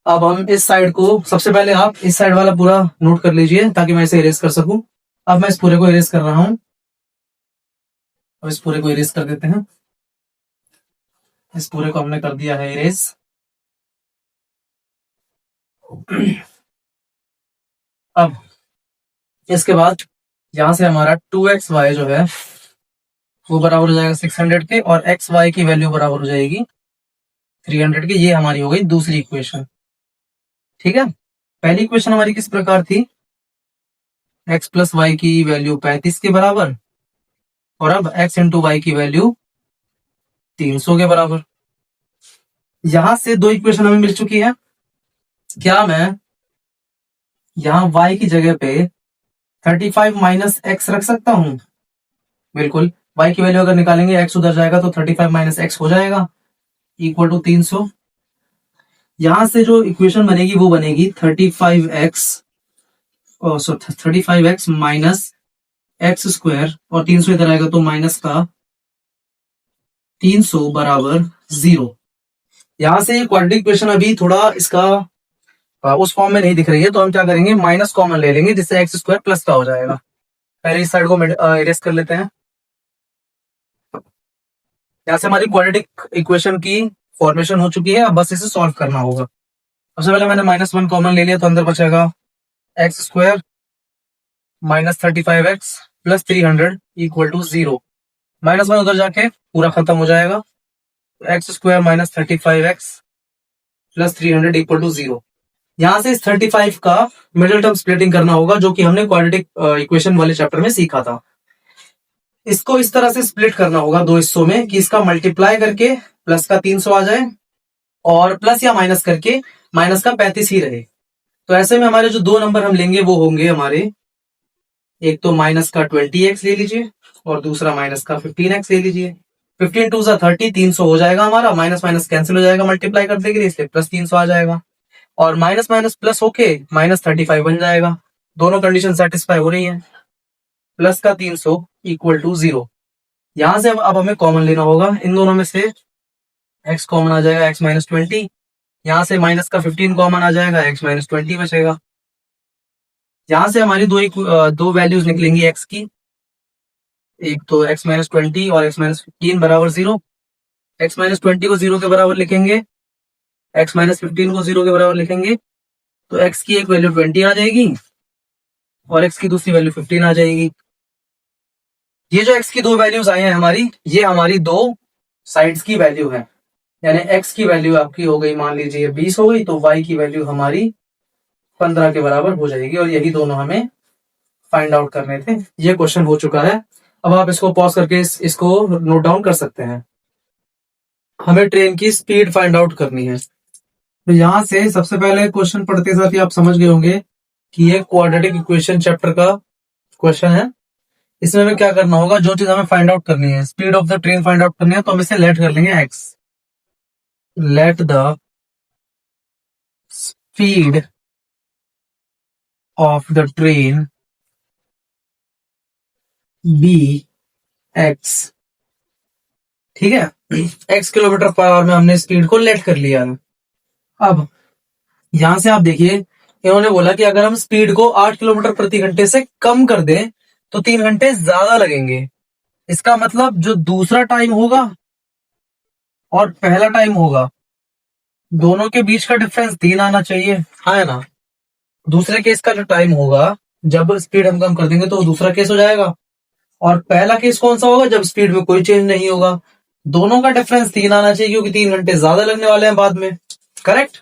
S2: अब हम इस साइड को, सबसे पहले आप इस साइड वाला पूरा नोट कर लीजिए ताकि मैं इसे इरेज कर सकूं। अब मैं इस पूरे को इरेज कर रहा हूं, और इस पूरे को इरेज कर देते हैं। इस पूरे को हमने कर दिया है इरेज। अब इसके बाद यहां से हमारा 2xy जो है वो बराबर हो जाएगा 600 के, और xy की वैल्यू बराबर हो जाएगी 300 के। ये हमारी हो गई दूसरी इक्वेशन। ठीक है, पहली इक्वेशन हमारी किस प्रकार थी, x प्लस वाई की वैल्यू 35 के बराबर, और अब x इंटू वाई की वैल्यू 300 के बराबर। यहां से दो इक्वेशन हमें मिल चुकी है। क्या मैं यहां y की जगह पे 35 माइनस एक्स रख सकता हूं? बिल्कुल, y की वैल्यू अगर निकालेंगे x उधर जाएगा तो 35 माइनस एक्स हो जाएगा इक्वल टू 300। यहां से जो इक्वेशन बनेगी वो बनेगी 35x 35x minus x square, और 300 इधर आएगा तो माइनस का 300 बराबर 0। यहां से क्वाड्रेटिक इक्वेशन अभी थोड़ा इसका उस फॉर्म में नहीं दिख रही है, तो हम क्या करेंगे, माइनस कॉमन ले लेंगे जिससे एक्स स्क्वायर प्लस का हो जाएगा। पहले इस साइड को इरेज कर लेते हैं। यहां से हमारी क्वाड्रेटिक इक्वेशन की फॉर्मेशन हो चुकी है, अब बस इसे सॉल्व करना होगा। सबसे पहले मैंने -1 कॉमन ले लिया तो अंदर बचेगा X square minus 35x plus 300 equal to 0। -1 उधर जाके पूरा खत्म हो जाएगा, X square minus 35x plus 300 equal to 0। यहां से इस 35 का मिडिल टर्म स्प्लिटिंग करना होगा, जो कि हमने क्वाड्रेटिक इक्वेशन वाले चैप्टर में सीखा था। इसको इस तरह से स्प्लिट करना होगा दो हिस्सों में कि इसका मल्टीप्लाई करके प्लस का 300 आ जाए, और प्लस या माइनस करके माइनस का 35 ही रहे। तो ऐसे में हमारे जो दो नंबर हम लेंगे वो होंगे हमारे, एक तो माइनस का 20x ले लीजिए और दूसरा माइनस का 15x ले लीजिए। 15 टू 30, 300 हो जाएगा हमारा, माइनस माइनस कैंसिल हो जाएगा मल्टीप्लाई करने के लिए, इसलिए प्लस 300 आ जाएगा, और माइनस माइनस प्लस होके माइनस 35 बन जाएगा। दोनों कंडीशन सेटिस्फाई हो रही है। प्लस का 300 इक्वल टू 0। यहां से अब हमें कॉमन लेना होगा, इन दोनों में से x कॉमन आ जाएगा, x माइनस 20। यहां से माइनस का 15 कॉमन आ जाएगा, x माइनस 20 बचेगा। यहां से हमारी दो वैल्यूज निकलेंगी x की, एक तो x माइनस 20 और x माइनस 15 बराबर 0। x माइनस 20 को 0 के बराबर लिखेंगे x माइनस 15 को 0 के बराबर लिखेंगे तो x की एक वैल्यू 20 आ जाएगी और x की दूसरी वैल्यू 15 आ जाएगी। ये जो x की दो वैल्यूज आई हैं हमारी, ये हमारी दो साइड्स की वैल्यू है। यानी x की वैल्यू आपकी हो गई, मान लीजिए 20 हो गई, तो y की वैल्यू हमारी 15 के बराबर हो जाएगी। और यही दोनों हमें फाइंड आउट करने थे। ये क्वेश्चन हो चुका है। अब आप इसको पॉज करके इसको नोट डाउन कर सकते हैं। हमें ट्रेन की स्पीड फाइंड आउट करनी है। तो यहां से सबसे पहले क्वेश्चन पढ़ते साथ ही आप समझ गए होंगे कि ये क्वाड्रेटिक इक्वेशन चैप्टर का क्वेश्चन है। इसमें हमें क्या करना होगा, जो चीज हमें फाइंड आउट करनी है, speed of the train find out करनी है, तो हम इसे लेट कर लेंगे x। Let the speed of the train be x। ठीक है, x किलोमीटर पर आवर में हमने स्पीड को लेट कर लिया है। अब यहां से आप देखिए, इन्होंने बोला कि अगर हम स्पीड को 8 किलोमीटर प्रति घंटे से कम कर दें तो 3 घंटे ज्यादा लगेंगे। इसका मतलब जो दूसरा टाइम होगा और पहला टाइम होगा, दोनों के बीच का डिफरेंस 3 आना चाहिए, है ना। दूसरे केस का जो टाइम होगा, जब स्पीड हम कम कर देंगे तो दूसरा केस हो जाएगा। और पहला केस कौन सा होगा, जब स्पीड में कोई चेंज नहीं होगा। दोनों का डिफरेंस 3 आना चाहिए, क्योंकि 3 घंटे ज्यादा लगने वाले हैं बाद में। करेक्ट।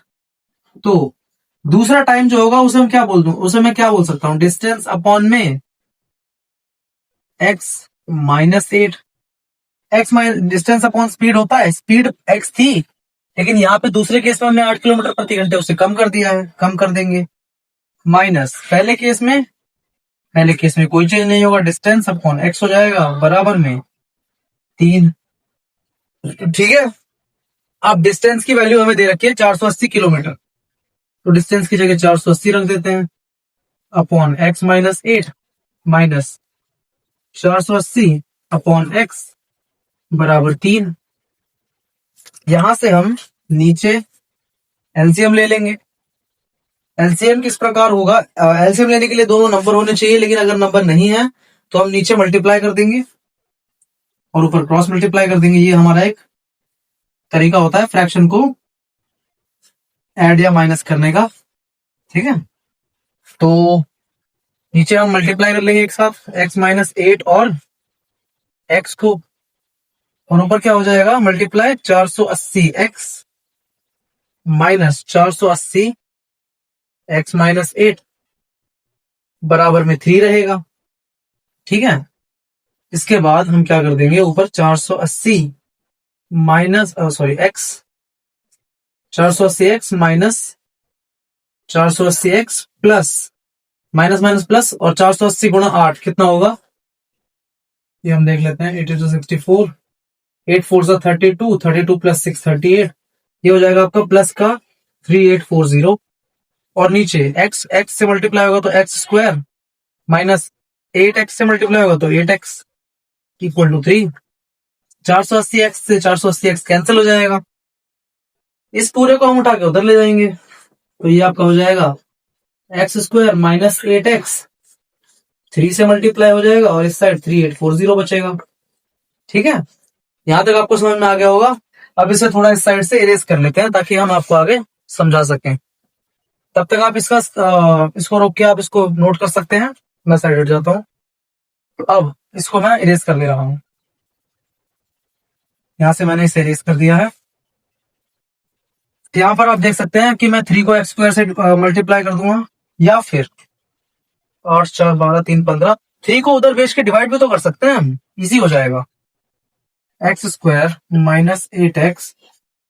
S2: तो दूसरा टाइम जो होगा उसे हम क्या बोल दूं, उसे मैं क्या बोल सकता हूं, डिस्टेंस अपॉन में x minus 8। x distance upon speed होता है, स्पीड x थी, लेकिन यहाँ पे दूसरे केस में हमने 8 किलोमीटर प्रति घंटे उसे कम कर दिया है, कम कर देंगे। माइनस पहले केस में कोई चेंज नहीं होगा, डिस्टेंस अपॉन x हो जाएगा बराबर में 3। ठीक है। अब डिस्टेंस की वैल्यू हमें दे रखी है 480 किलोमीटर, तो डिस्टेंस की जगह 480 रख देते हैं, upon x minus 8 minus 480 upon x बराबर 3। यहां से हम नीचे एलसीएम ले लेंगे। एलसीएम किस प्रकार होगा, एलसीएम लेने के लिए दोनों नंबर होने चाहिए, लेकिन अगर नंबर नहीं है तो हम नीचे मल्टीप्लाई कर देंगे और ऊपर क्रॉस मल्टीप्लाई कर देंगे। ये हमारा एक तरीका होता है फ्रैक्शन को ऐड या माइनस करने का। ठीक है, तो नीचे हम मल्टीप्लाई कर लेंगे एक साथ x माइनस 8 और x को, और ऊपर क्या हो जाएगा, multiply 480 x minus 480 x minus 8 बराबर में 3 रहेगा। ठीक है, इसके बाद हम क्या कर देंगे, ऊपर 480 minus x 480 x minus 480 x plus minus minus plus, और 480 गुणा 8 कितना होगा, ये हम देख लेते हैं। 8 to 64, 8 4 से 32, 32 प्लस 6 38, ये हो जाएगा आपका प्लस का 3840। और नीचे x से मल्टीप्लाई होगा तो x स्क्वायर माइनस 8x से मल्टीप्लाई होगा तो 8x इक्वल टू 3। 480x से 480x कैंसिल हो जाएगा, इस पूरे को हम उठा के उधर ले जाएंगे, तो ये आपका हो जाएगा x स्क्वायर माइनस 8x, 3 से मल्टीप्लाई हो जाएगा और इस साइड 3840 बचेगा। ठीक है, यहां तक आपको समझ में आ गया होगा। अब इसे थोड़ा इस साइड से इरेज कर लेते हैं ताकि हम आपको आगे समझा सकें। तब तक आप इसको रोक के आप इसको नोट कर सकते हैं। मैं साइड हट जाता हूं। अब इसको मैं इरेज कर ले रहा हूं, यहां से मैंने इसे इरेज कर दिया है। यहां पर आप देख सकते हैं कि मैं 3 को x स्क्वायर से मल्टीप्लाई कर दूंगा, या फिर 8 4 12 3 15, 3 को उधर भेज के डिवाइड भी तो कर सकते हैं हम, इजी हो जाएगा। एक्स स्क्वायर माइनस 8x,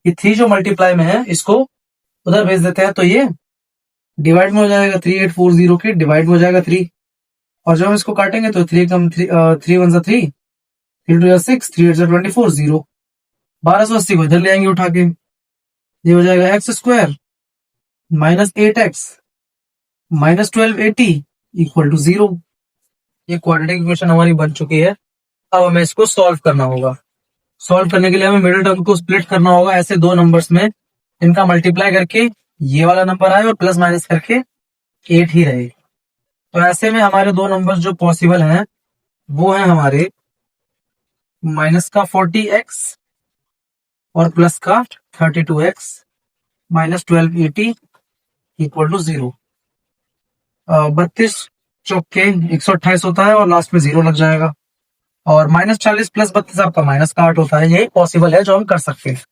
S2: ये 3 जो मल्टीप्लाई में है इसको उधर भेज देते हैं, तो ये डिवाइड में हो जाएगा। 3840 के डिवाइड में हो जाएगा 3, और जब हम इसको काटेंगे तो 3 1 3 3 2 6 3 8 24 0, 1280 को इधर ले आएंगे उठा के, ये हो जाएगा X square minus 8x minus 1280 equal to 0। ये क्वाड्रेटिक इक्वेशन हमारी बन चुकी है। अब हमें इसको सॉल्व करना होगा। सॉल्व करने के लिए हमें मिडिल टर्म को स्प्लिट करना होगा ऐसे दो नंबर्स में, इनका मल्टीप्लाई करके ये वाला नंबर आए और प्लस माइनस करके 8 ही रहे। तो ऐसे में हमारे दो नंबर्स जो पॉसिबल हैं वो है हमारे माइनस का 40x और प्लस का 32x। Minus 1280 equal to 0। 32 चौके 128 होता है और लास्ट में 0 लग जाएगा। और -40 + 32 आपका -8 होता है। यही पॉसिबल है जो हम कर सकते हैं।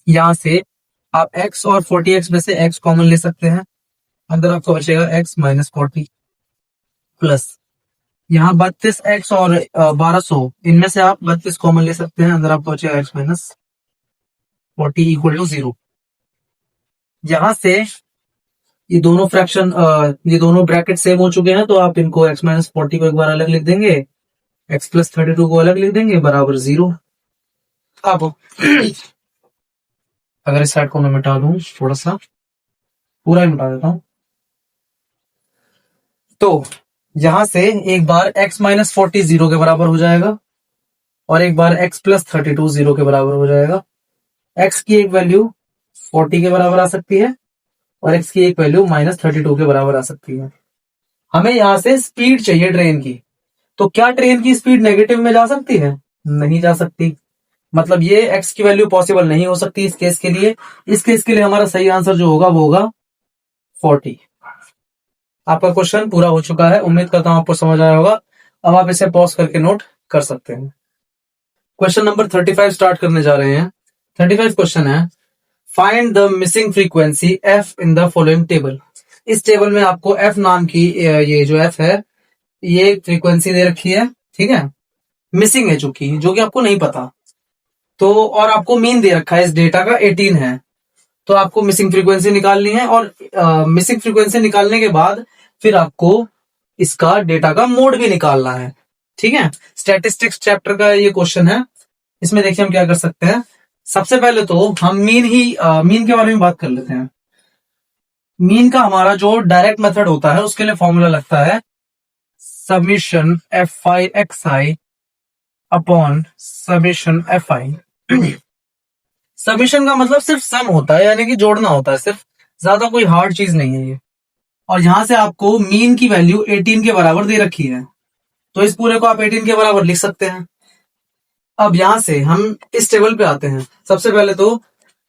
S2: यहां से आप x और 40x में से x कॉमन ले सकते हैं। अंदर आपको बचेगा x -40 प्लस यहाँ 32x और 1200, इनमें से आप 32 कॉमन ले सकते हैं। अंदर आपको बचेगा x -40 इक्वल टू 0। यहां से ये दोनों फ्रैक्शन, ये दोनों ब्रैकेट सेम हो चुके हैं, तो आप इनको x -40 को एक बार अलग लिख देंगे, x + 32 को अलग लिख देंगे, बराबर 0। अब अगर इस साइड को मैं मिटा दूं, थोड़ा सा पूरा ही मिटा देता हूं, तो यहां से एक बार x -40 0 के बराबर हो जाएगा और एक बार x + 32 0 के बराबर हो जाएगा। x की एक वैल्यू 40 के बराबर आ सकती है और x की एक वैल्यू -32 के बराबर आ सकती है। हमें यहां से स्पीड चाहिए ट्रेन की, तो क्या ट्रेन की स्पीड नेगेटिव में जा सकती है? नहीं जा सकती। मतलब ये x की वैल्यू पॉसिबल नहीं हो सकती इस केस के लिए। इस केस के लिए हमारा सही आंसर जो होगा वो होगा 40। आपका क्वेश्चन पूरा हो चुका है, उम्मीद करता हूं आपको समझ आया होगा। अब आप इसे पॉज करके नोट कर सकते हैं। क्वेश्चन नंबर 35 स्टार्ट करने जा रहे हैं। 35 क्वेश्चन है, find the missing frequency f in the following table. इस टेबल में आपको f नाम की, ये जो f है, ये फ्रीक्वेंसी दे रखी है, ठीक है, मिसिंग है जो कि आपको नहीं पता। तो और आपको मीन दे रखा है इस डेटा का 18 है, तो आपको मिसिंग फ्रीक्वेंसी निकालनी है। और मिसिंग फ्रीक्वेंसी निकालने के बाद फिर आपको इसका डेटा का मोड भी निकालना है, ठीक है। स्टैटिस्टिक्स चैप्टर का ये क्वेश्चन है। इसमें देखिए हम क्या कर सकते हैं। सबसे पहले तो हम मीन के बारे में बात कर लेते हैं। मीन का हमारा जो डायरेक्ट मेथड होता है उसके लिए फॉर्मूला लगता है summation fi upon summation fi। Summation का मतलब सिर्फ सम होता है, यानी कि जोड़ना होता है, सिर्फ, ज्यादा कोई हार्ड चीज नहीं है ये। और यहां से आपको मीन की वैल्यू 18 के बराबर दे रखी है, तो इस पूरे को आप 18 के बराबर लिख सकते हैं। अब यहां से हम इस टेबल पे आते हैं। सबसे पहले तो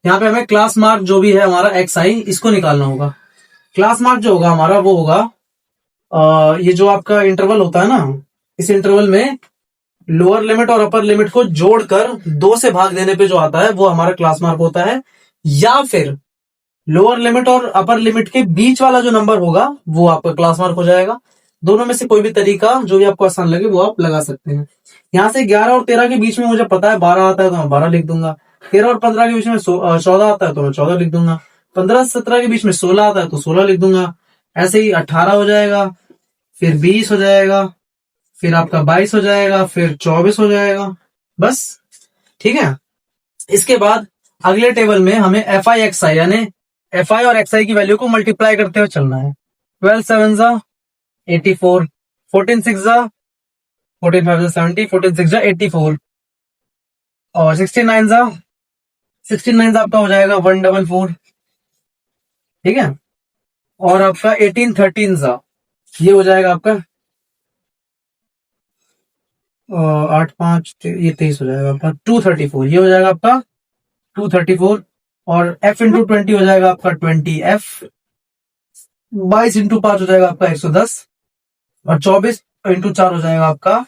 S2: यहाँ पे हमें क्लास मार्क जो भी है हमारा xi, इसको निकालना होगा। क्लास मार्क जो होगा हमारा वो होगा ये जो आपका इंटरवल होता है ना, इस इंटरवल में लोअर लिमिट और अपर लिमिट को जोड़कर 2 से भाग देने पे जो आता है वो हमारा क्लास मार्क होता है। या फिर लोअर लिमिट और अपर लिमिट के बीच वाला जो नंबर होगा वो आपका क्लास मार्क हो जाएगा। दोनों में से कोई भी तरीका जो भी आपको आसान लगे वो आप लगा सकते हैं। यहां से 11 और 13 के बीच में मुझे पता है 12 आता है तो मैं 12 लिख दूंगा। 13 और 15 के बीच में 14 आता है तो मैं 14 लिख दूंगा। 15 से 17 के बीच में 16 आता है तो 16 लिख दूंगा। ऐसे ही 18 हो जाएगा, फिर 20 हो जाएगा, फिर आपका 22 हो जाएगा, फिर 24 हो जाएगा, बस, ठीक है। इसके बाद अगले टेबल में हमें fi xi, यानी fi और xi की वैल्यू को मल्टीप्लाई करते हुए चलना है। 12 7 जा 84, 14 6 जा 14 5 जा 70, 14 6 जा 84 और 69 जा आपका हो जाएगा 144, ठीक है। और आपका 18 13 जा ये हो जाएगा आपका 8 5 ये 23 हो जाएगा आपका 234, ये हो जाएगा आपका 234। और f इंटू 20 हो जाएगा आपका 20f, 22 इंटू 5 हो जाएगा आपका 110 और 24 इंटू 4 हो जाएगा आपका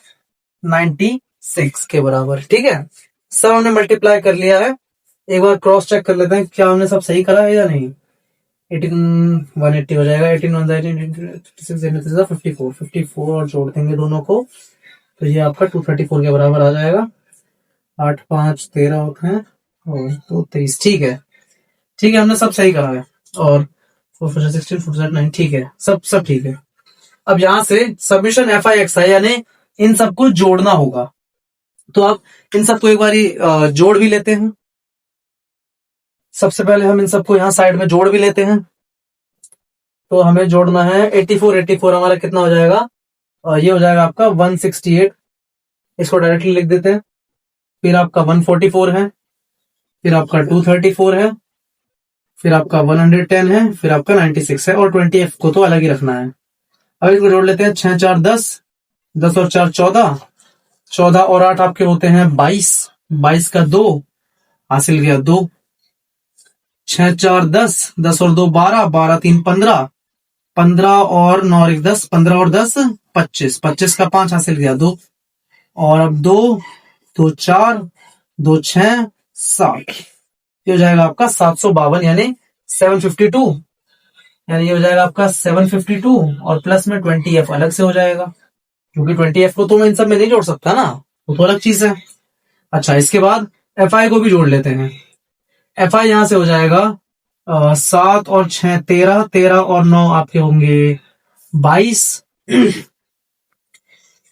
S2: 96 के बराबर, ठीक है। सब हमने मल्टीप्लाई कर लिया है। एक बार क्रॉस चेक कर लेते हैं क्या हमने सब सही करा है या नहीं। 18 180 हो जाएगा, 18 1 54 54 और जोड़ देंगे दोनों को तो ये आपका 234 के बराबर आ जाएगा। 8 5 13 होते हैं और 2 23, ठीक है, ठीक है, हमने सब सही करा है। और 4 4 16 4 9, ठीक है, सब ठीक है। अब यहां से सबमिशन fi xi, यानी इन सबको जोड़ना होगा, तो आप इन सबको एक बार जोड़ भी लेते हैं। सबसे पहले हम इन सबको यहां साइड में जोड़ भी लेते हैं। तो हमें जोड़ना है 84 हमारा कितना हो जाएगा, ये हो जाएगा आपका 168, इसको डायरेक्टली लिख देते हैं। फिर आपका 144 है, फिर आपका 234 है, फिर आपका 110 है, फिर आपका 96 है और 20f को तो अलग ही रखना है। अब इसको जोड़ लेते हैं। 6 4 10, 10 और 4 14, 14 और 8 आपके होते हैं 22, 22 का 2 हासिल गया 2, 6 4 10, 10 और 2 12, 12 3 15, 15 और 9 और 1 10, 15 और 10 25, 25 का 5 हासिल गया 2, और अब 2 2 4 2 6 7, ये हो जाएगा आपका 752 यानी 752, यानी ये हो जाएगा आपका 752 और प्लस में 20f अलग से हो जाएगा, क्योंकि 20f को तो मैं इन सब में नहीं जोड़ सकता ना, वो तो अलग चीज है। अच्छा, इसके बाद fi को भी जोड़ लेते हैं। fi यहां से हो जाएगा 7 और 6 13, 13 और 9 आपके होंगे 22,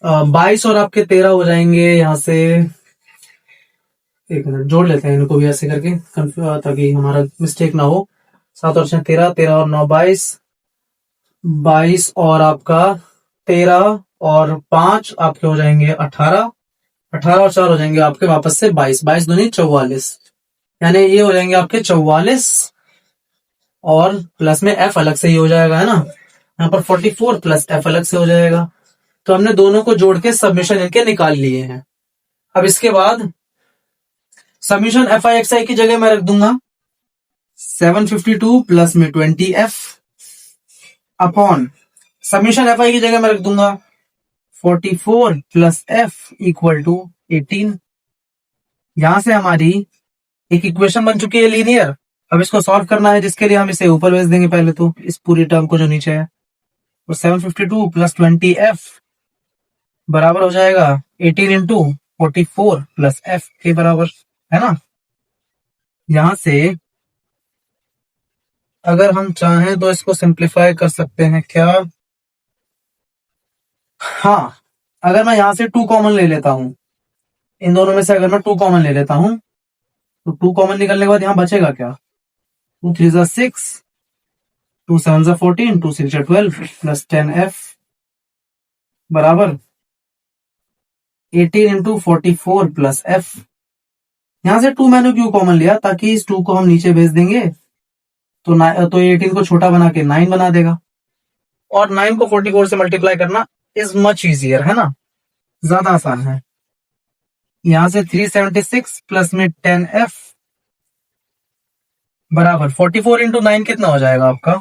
S2: 22 और आपके 13 हो जाएंगे यहां से, एक मिनट जोड़ लेते हैं इनको भी ऐसे करके ताकि हमारा मिस्टेक ना हो। 7 और 6 13, 13 और 9 22, 22 और आपका 13 और 5 आपके हो जाएंगे 18, 18 और 4 हो जाएंगे आपके वापस से 22, 22 दूनी 44, यानी ये हो जाएंगे आपके 44, और प्लस में f अलग से ही हो जाएगा, है ना, यहाँ पर 44 प्लस f अलग से हो जाएगा। तो हमने दोनों को जोड़ के सबमिशन इनके निकाल लिए हैं। अब इसके बाद सबमिशन fi की जगह मैं रख दूंगा 752 प्लस में 20f अपॉन सबमिशन fi की जगह मैं रख दूंगा 44 प्लस f इक्वल टू 18। यहां से हमारी एक इक्वेशन बन चुकी है लीनियर। अब इसको सॉल्व करना है, जिसके लिए हम इसे ऊपर भेज देंगे पहले तो, इस पूरी टर्म को जो नीचे है, तो 752 प्लस 20f बराबर हो जाएगा 18 इंटू 44 प्लस f के बराबर, है ना। यहां से अगर हम चाहें तो इसको सिंप्लीफाई कर सकते हैं क्या, हाँ, अगर मैं यहां से 2 कॉमन ले लेता हूं, इन दोनों में से अगर मैं 2 कॉमन ले लेता हूं, तो 2 कॉमन निकलने के बाद यहां बचेगा क्या, 2 3 जा 6, 2 7 जा 14, 2 6 जा 12 प्लस 10f बराबर 18 इंटू 44 प्लस f। यहां से 2 मैंने क्यों कॉमन लिया, ताकि इस 2 को हम नीचे भेज देंगे तो 18 को छोटा बना के 9 बना देगा, और 9 को 44 से मल्टीप्लाई करना इज मच इजियर, है ना, ज्यादा आसान है। यहां से 376 प्लस में 10f बराबर 44 इंटू 9 कितना हो जाएगा आपका,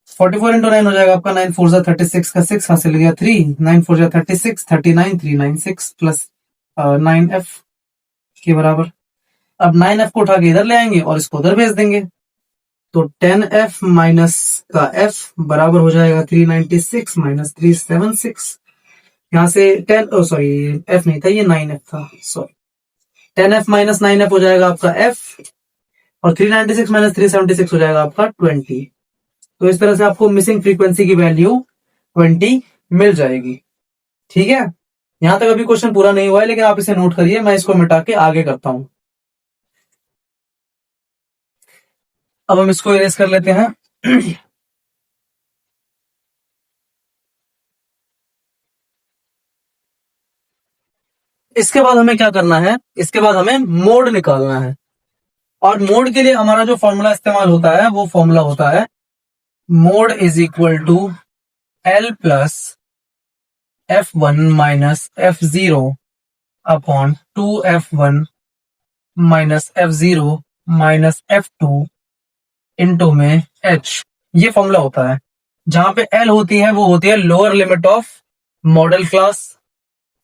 S2: 44 इंटू 9 हो जाएगा आपका 9 4 जा 36 का 6 हासिल गया 3, 9 4 जा 36, 39 396 प्लस 9f के बराबर। अब 9f को उठा के इधर ले आएंगे और इसको उधर भेज देंगे, तो 10f माइनस का f बराबर हो जाएगा 396 माइनस 376। यहां से 10 f नहीं था, ये 9f था, सॉरी, 10f माइनस 9f हो जाएगा आपका f, और 396 माइनस 376 हो जाएगा आपका 20। तो इस तरह से आपको मिसिंग फ्रीक्वेंसी की वैल्यू 20 मिल जाएगी। ठीक है, यहां तक अभी क्वेश्चन पूरा नहीं हुआ है, लेकिन आप इसे नोट करिए, मैं इसको मिटा के आगे करता हूं। अब हम इसको इरेज कर लेते हैं। इसके बाद हमें क्या करना है, इसके बाद हमें मोड निकालना है, और मोड के लिए हमारा जो फॉर्मूला इस्तेमाल होता है वो फॉर्मूला होता है mode is equal to L plus F1 minus F0 upon 2F1 minus F0 minus F2 into में H। ये फॉर्मूला होता है। जहां पे L होती है वो होती है lower limit of model class,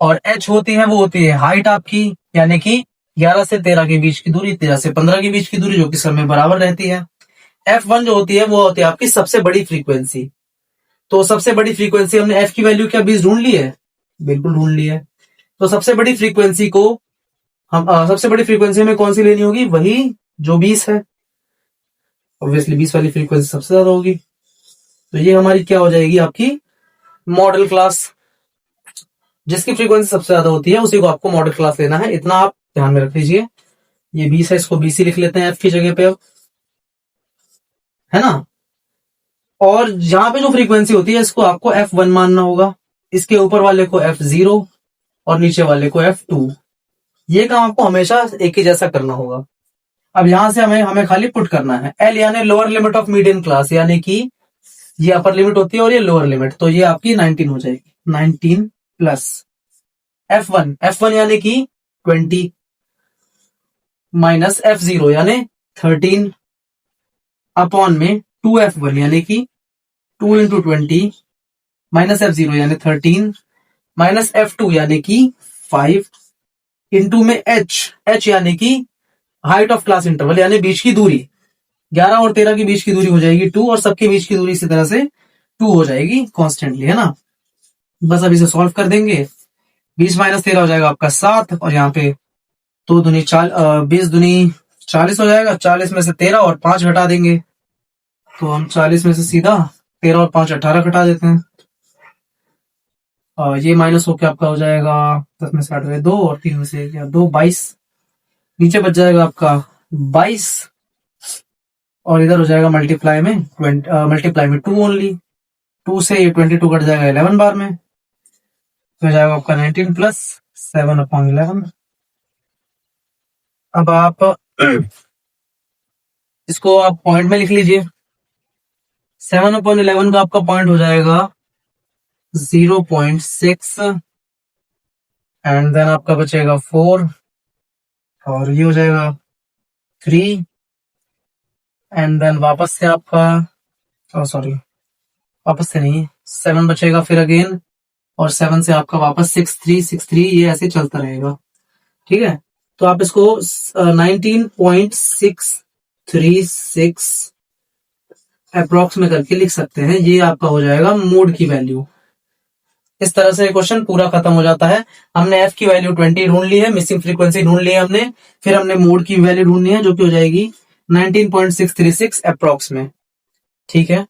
S2: और H होती है वो होती है हाइट आपकी, यानी कि 11 से 13 के बीच की दूरी, 13 से 15 के बीच की दूरी, जो कि सब में बराबर रहती है। F1 जो होती है वो होती है आपकी सबसे बड़ी फ्रीक्वेंसी। तो सबसे बड़ी फ्रीक्वेंसी हमने F की वैल्यू क्या 20 ढूंढ ली है, बिल्कुल ढूंढ ली है। तो सबसे बड़ी फ्रीक्वेंसी को हम सबसे बड़ी फ्रीक्वेंसी हमें कौन सी लेनी होगी, वही जो 20 है, ऑब्वियसली 20 वाली फ्रीक्वेंसी सबसे ज्यादा होगी। तो ये हमारी क्या हो जाएगी, आपकी मॉडल क्लास। जिसकी फ्रीक्वेंसी सबसे ज्यादा होती है उसी को आपको मॉडल क्लास लेना है, इतना आप ध्यान में रख लीजिए। ये 20 है, इसको 20 ही लिख लेते हैं F की जगह पे अब, है ना। और जहां पे जो फ्रीक्वेंसी होती है इसको आपको F1 मानना होगा, इसके ऊपर वाले को F0 और नीचे वाले को F2। ये काम आपको हमेशा एक ही जैसा करना होगा। अब यहां से हमें खाली पुट करना है L, यानी lower limit of median class, यानी कि ये अपर लिमिट होती है और ये लोअर लिमिट, तो ये आपकी 19 हो जाएगी। 19 प्लस F1 यानी कि 20 माइनस F0 यानी 13 अपॉन में 2f1 यानी कि 2 इंटू 20 माइनस f0 यानी 13 माइनस f2 यानी कि 5 इंटू में h यानी कि हाइट ऑफ क्लास इंटरवल यानी बीच की दूरी, 11 और 13 के बीच की दूरी हो जाएगी 2 और सबके बीच की दूरी इसी तरह से 2 हो जाएगी कॉन्स्टेंटली, है ना। बस अब इसे सॉल्व कर देंगे, 20 माइनस 13 हो जाएगा आपका 7 और यहाँ पे 2 दूनी 20 दूनी 40 हो जाएगा, 40 में से 13 और 5 घटा देंगे तो हम 40 में से सीधा 13 और 5 18 घटा देते हैं। और ये माइनस होकर आपका हो जाएगा 10 में से 8 2 और 3 में से 2 22, नीचे बच जाएगा आपका 22 और इधर हो जाएगा मल्टीप्लाई में 2 ओनली, 2 से ये 22 कट जाएगा 11 बार में, तो हो जाएगा आपका 19 प्लस 7/11। अब आप इसको आप पॉइंट में लिख लीजिए, 7/11 का आपका पॉइंट हो जाएगा 0.6 एंड देन आपका बचेगा 4 और ये हो जाएगा 3 एंड देन वापस से आपका सॉरी वापस से नहीं 7 बचेगा फिर अगेन और 7 से आपका वापस 6 3 ये ऐसे चलता रहेगा, ठीक है। तो आप इसको 19.636 अप्रोक्स में करके लिख सकते हैं, ये आपका हो जाएगा मोड की वैल्यू। इस तरह से क्वेश्चन पूरा खत्म हो जाता है। हमने f की वैल्यू 20 ढूंढ ली है, मिसिंग फ्रीक्वेंसी ढूंढ ली है हमने, फिर हमने मोड की वैल्यू ढूंढनी है जो कि हो जाएगी 19.636 अप्रोक्स में, ठीक है।